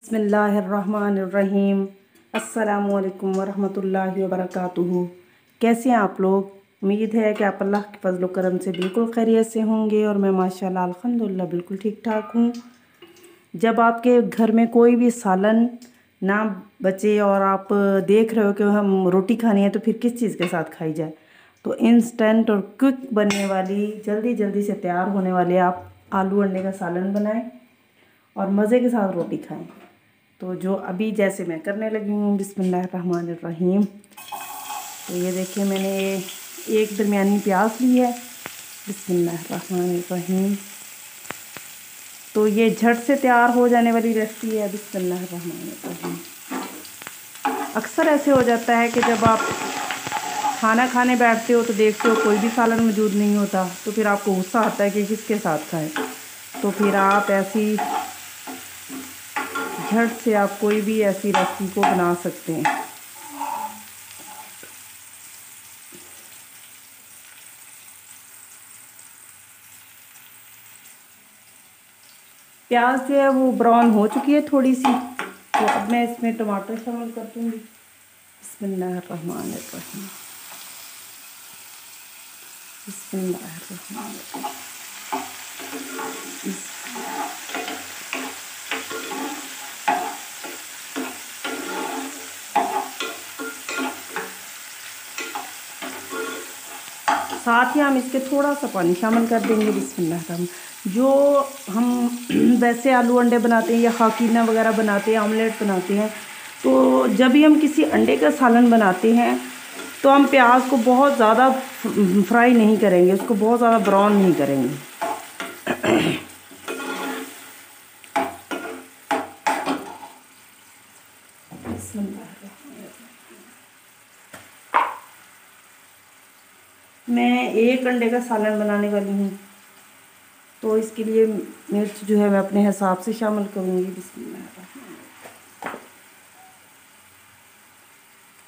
बिस्मिल्लाहिर्रहमानिर्रहीम। अस्सलामुअलैकुम वरहमतुल्लाहि वबरकातुहू। कैसे हैं आप लोग? उम्मीद है कि आप अल्लाह के फजल करम से बिल्कुल खैरियत से होंगे और मैं माशाल्लाह अल्हम्दुलिल्लाह बिल्कुल ठीक ठाक हूँ। जब आपके घर में कोई भी सालन ना बचे और आप देख रहे हो कि हम रोटी खानी है तो फिर किस चीज़ के साथ खाई जाए, तो इंस्टेंट और क्विक बनने वाली जल्दी जल्दी से तैयार होने वाले आप आलू अंडे का सालन बनाएं और मज़े के साथ रोटी खाएं। तो जो अभी जैसे मैं करने लगी हूँ, बिस्मिल्लाहिर्रहमानिर्रहीम। तो ये देखिए मैंने एक दरमियानी प्याज ली है, बिस्मिल्लाहिर्रहमानिर्रहीम। तो ये झट से तैयार हो जाने वाली रेसिपी है, बिस्मिल्लाहिर्रहमानिर्रहीम। अक्सर ऐसे हो जाता है कि जब आप खाना खाने बैठते हो तो देखते हो कोई भी सालन मौजूद नहीं होता, तो फिर आपको गुस्सा आता है कि किसके साथ खाएं। तो फिर आप ऐसी झट से आप कोई भी ऐसी रेसिपी को बना सकते हैं। प्याज जो है वो ब्राउन हो चुकी है थोड़ी सी, तो अब मैं इसमें टमाटर शामिल कर दूँगी। बिस्मिल्लाहिर्रहमानिर्रहीम, बिस्मिल्लाहिर्रहमानिर्रहीम। साथ ही हम इसके थोड़ा सा पानी शामिल कर देंगे, बिस्मिल्लाह। जो हम वैसे आलू अंडे बनाते हैं या खाकीना वगैरह बनाते हैं, ऑमलेट बनाते हैं, तो जब भी हम किसी अंडे का सालन बनाते हैं तो हम प्याज को बहुत ज़्यादा फ्राई नहीं करेंगे, उसको बहुत ज़्यादा ब्राउन नहीं करेंगे। मैं एक अंडे का सालन बनाने वाली हूँ, तो इसके लिए मिर्च जो है मैं अपने हिसाब से शामिल करूँगी। बिस्मिल्लाह।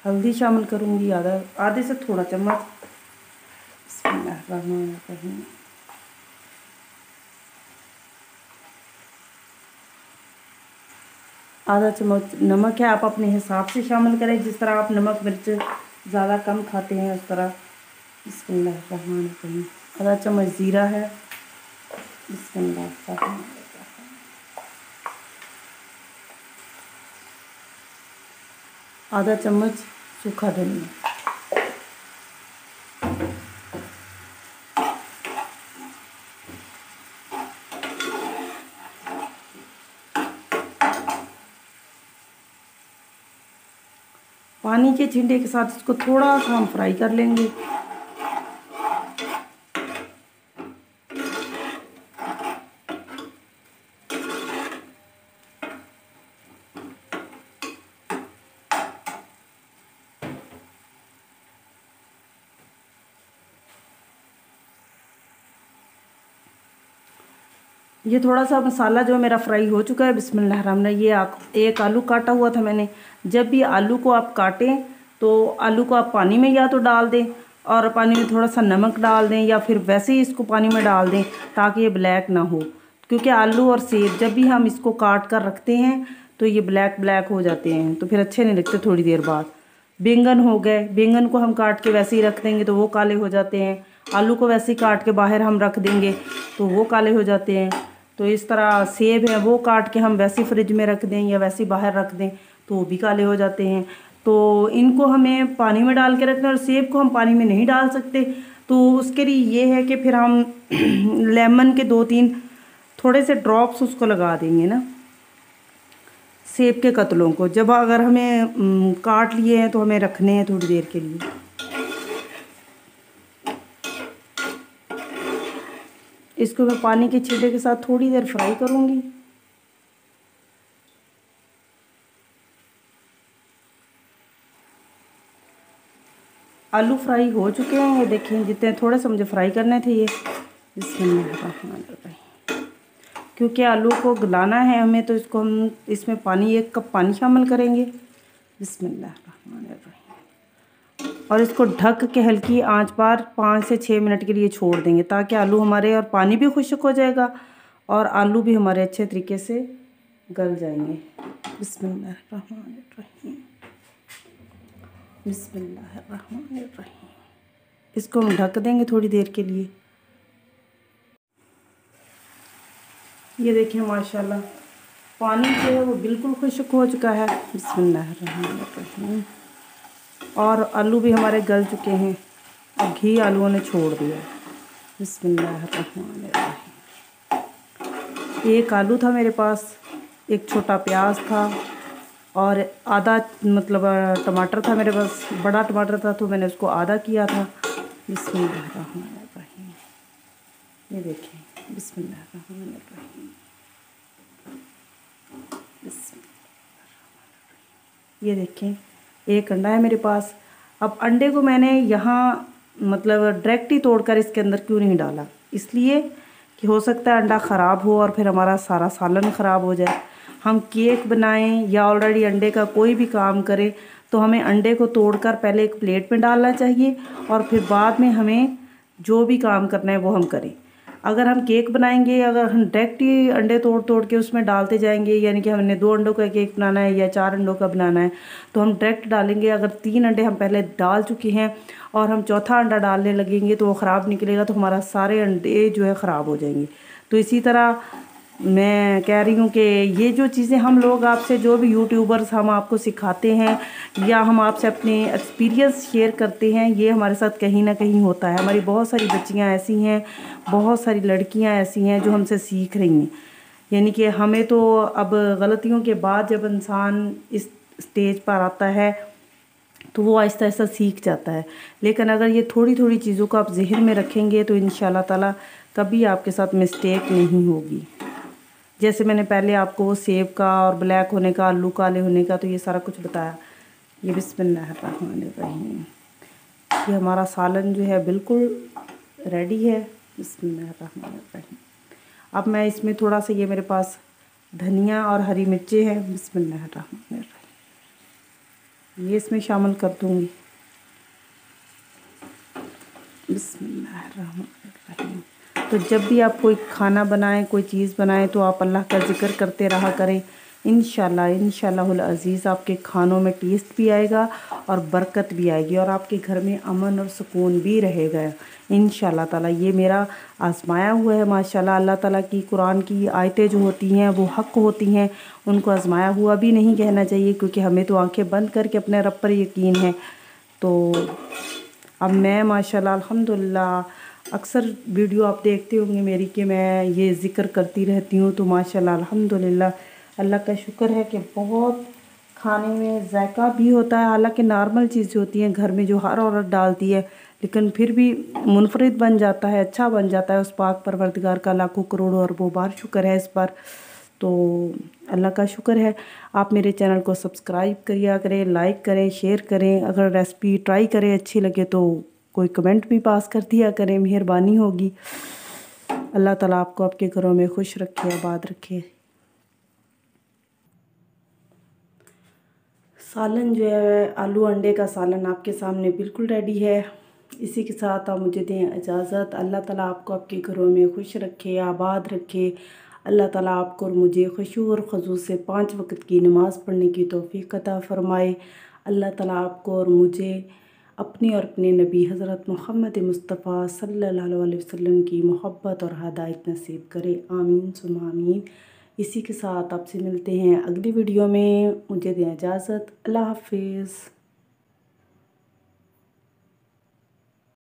हल्दी शामिल करूँगी आधे से थोड़ा चम्मच, बिस्मिल्लाहिर्रहमानिर्रहीम। आधा चम्मच नमक है, आप अपने हिसाब से शामिल करें, जिस तरह आप नमक मिर्च ज़्यादा कम खाते हैं उस तरह। बिस्मिल्लाहिर्रहमानिर्रहीम। आधा चम्मच ज़ीरा है, बिस्मिल्लाहिर्रहमानिर्रहीम। आधा चम्मच सूखा धनिया, पानी के छींटे के साथ इसको थोड़ा सा हम फ्राई कर लेंगे। ये थोड़ा सा मसाला जो मेरा फ्राई हो चुका है, बिस्मिल्लाहिर्रहमानिर्रहीम। ये एक आलू काटा हुआ था मैंने। जब भी आलू को आप काटें तो आलू को आप पानी में या तो डाल दें और पानी में थोड़ा सा नमक डाल दें, या फिर वैसे ही इसको पानी में डाल दें ताकि ये ब्लैक ना हो, क्योंकि आलू और सेब जब भी हम इसको काट कर रखते हैं तो ये ब्लैक ब्लैक हो जाते हैं, तो फिर अच्छे नहीं लगते थोड़ी देर बाद। बैंगन हो गए, बैंगन को हम काट के वैसे ही रख देंगे तो वो काले हो जाते हैं। आलू को वैसे ही काट के बाहर हम रख देंगे तो वो काले हो जाते हैं। तो इस तरह सेब है, वो काट के हम वैसे फ्रिज में रख दें या वैसे बाहर रख दें तो वो भी काले हो जाते हैं। तो इनको हमें पानी में डाल के रखना, और सेब को हम पानी में नहीं डाल सकते, तो उसके लिए ये है कि फिर हम लेमन के 2-3 थोड़े से ड्रॉप्स उसको लगा देंगे ना, सेब के कतलों को। जब अगर हमें काट लिए हैं तो हमें रखने हैं थोड़ी देर के लिए। इसको मैं पानी के छींटे के साथ थोड़ी देर फ्राई करूँगी। आलू फ्राई हो चुके हैं, ये देखें, जितने थोड़े से मुझे फ्राई करने थे ये। बिस्मिल्लाहिर्रहमानिर्रहीम। क्योंकि आलू को गलाना है हमें, तो इसको हम इसमें पानी 1 कप पानी शामिल करेंगे। बिस्मिल्लाहिर्रहमानिर्रहीम। और इसको ढक के हल्की आंच पर 5 से 6 मिनट के लिए छोड़ देंगे, ताकि आलू हमारे, और पानी भी खुश्क हो जाएगा और आलू भी हमारे अच्छे तरीके से गल जाएंगे। बिस्मिल्लाहिर्रहमानिर्रहीम, बिस्मिल्लाहिर्रहमानिर्रहीम। इसको हम ढक देंगे थोड़ी देर के लिए। ये देखिए माशाल्लाह पानी जो है वो बिल्कुल खुश्क हो चुका है। बिस्मिल्लाहिर्रहमानिर्रहीम। और आलू भी हमारे गल चुके हैं और घी आलूओं ने छोड़ दिया। बिस्मिल्लाहिर्रहमानिर्रहीम। एक आलू था मेरे पास, एक छोटा प्याज था और आधा मतलब टमाटर था मेरे पास। बड़ा टमाटर था तो मैंने उसको आधा किया था। बिस्मिल्लाहिर्रहमानिर्रहीम। ये देखिए बिस्मिल्लाहिर्रहमानिर्रहीम। ये देखें एक अंडा है मेरे पास। अब अंडे को मैंने यहाँ मतलब डायरेक्ट ही तोड़कर इसके अंदर क्यों नहीं डाला, इसलिए कि हो सकता है अंडा ख़राब हो और फिर हमारा सारा सालन ख़राब हो जाए। हम केक बनाएं या ऑलरेडी अंडे का कोई भी काम करें तो हमें अंडे को तोड़कर पहले एक प्लेट में डालना चाहिए और फिर बाद में हमें जो भी काम करना है वो हम करें। अगर हम केक बनाएंगे, अगर हम डायरेक्ट ही अंडे तोड़ तोड़ के उसमें डालते जाएंगे, यानी कि हमने 2 अंडों का केक बनाना है या 4 अंडों का बनाना है तो हम डायरेक्ट डालेंगे। अगर 3 अंडे हम पहले डाल चुके हैं और हम चौथा अंडा डालने लगेंगे तो वो ख़राब निकलेगा, तो हमारा सारे अंडे जो है ख़राब हो जाएंगे। तो इसी तरह मैं कह रही हूँ कि ये जो चीज़ें हम लोग आपसे, जो भी यूट्यूबर्स हम आपको सिखाते हैं या हम आपसे अपने एक्सपीरियंस शेयर करते हैं, ये हमारे साथ कहीं ना कहीं होता है। हमारी बहुत सारी बच्चियाँ ऐसी हैं, बहुत सारी लड़कियाँ ऐसी हैं जो हमसे सीख रही हैं। यानी कि हमें तो अब गलतियों के बाद जब इंसान इस स्टेज पर आता है तो वो आहिस्ता आहिस्ता सीख जाता है। लेकिन अगर ये थोड़ी थोड़ी चीज़ों को आप जहन में रखेंगे तो इंशाल्लाह ताला कभी आपके साथ मिस्टेक नहीं होगी। जैसे मैंने पहले आपको वो सेब का और ब्लैक होने का, आलू काले होने का, तो ये सारा कुछ बताया। ये बिस्मिल्लाहिर्रहमानिर्रहीम। ये हमारा सालन जो है बिल्कुल रेडी है। बिस्मिल्लाहिर्रहमानिर्रहीम। अब मैं इसमें थोड़ा सा, ये मेरे पास धनिया और हरी मिर्चें हैं, बिस्मिल्लाहिर्रहमानिर्रहीम, ये इसमें शामिल कर दूँगी। बिस्मिल्लाहिर्रहमानिर्रहीम। तो जब भी आप कोई खाना बनाएं, कोई चीज़ बनाएं तो आप अल्लाह का ज़िक्र करते रहा करें। इंशाल्लाहुल अज़ीज़ आपके खानों में टेस्ट भी आएगा और बरकत भी आएगी और आपके घर में अमन और सुकून भी रहेगा इंशाल्लाह ताला। ये मेरा आजमाया हुआ है माशाल्लाह। अल्लाह ताला की कुरान की आयतें जो होती हैं वो हक़ होती हैं, उनको आजमाया हुआ भी नहीं कहना चाहिए, क्योंकि हमें तो आंखें बंद करके अपने रब पर यकीन है। तो अब मैं माशाल्लाह अल्हम्दुलिल्लाह, अक्सर वीडियो आप देखते होंगे मेरी कि मैं ये ज़िक्र करती रहती हूँ, तो माशाल्लाह अल्हम्दुलिल्लाह अल्लाह का शुक्र है कि बहुत खाने में जायका भी होता है। हालांकि नॉर्मल चीज़ें होती हैं घर में जो हर औरत डालती है, लेकिन फिर भी मुनफरिद बन जाता है, अच्छा बन जाता है। उस पाक परवरदिगार का लाखों करोड़ों अरबों बार शुक्र है इस पर। तो अल्लाह का शुक्र है। आप मेरे चैनल को सब्सक्राइब करिए करें, लाइक करें, शेयर करें। अगर रेसिपी ट्राई करें अच्छी लगे तो कोई कमेंट भी पास कर दिया करें, मेहरबानी होगी। अल्लाह ताला आपको आपके घरों में खुश रखे, आबाद रखे। सालन जो है आलू अंडे का सालन आपके सामने बिल्कुल रेडी है। इसी के साथ आप मुझे दें इजाज़त। अल्लाह ताला आपको आपके घरों में खुश रखे, आबाद रखे। अल्लाह ताला आपको और मुझे खुशू और खुजू से 5 वक्त की नमाज़ पढ़ने की तौफ़ीक़ अता फ़रमाए। अल्लाह ताला आपको और मुझे अपने और अपने नबी हज़रत मोहम्मद मुस्तफ़ा सल्लल्लाहु अलैहि वसल्लम की मोहब्बत और हदायत नसीब करे। आमीन सुम्मा आमीन। इसी के साथ आपसे मिलते हैं अगली वीडियो में। मुझे दें इजाज़त। अल्लाह हाफ़िज़।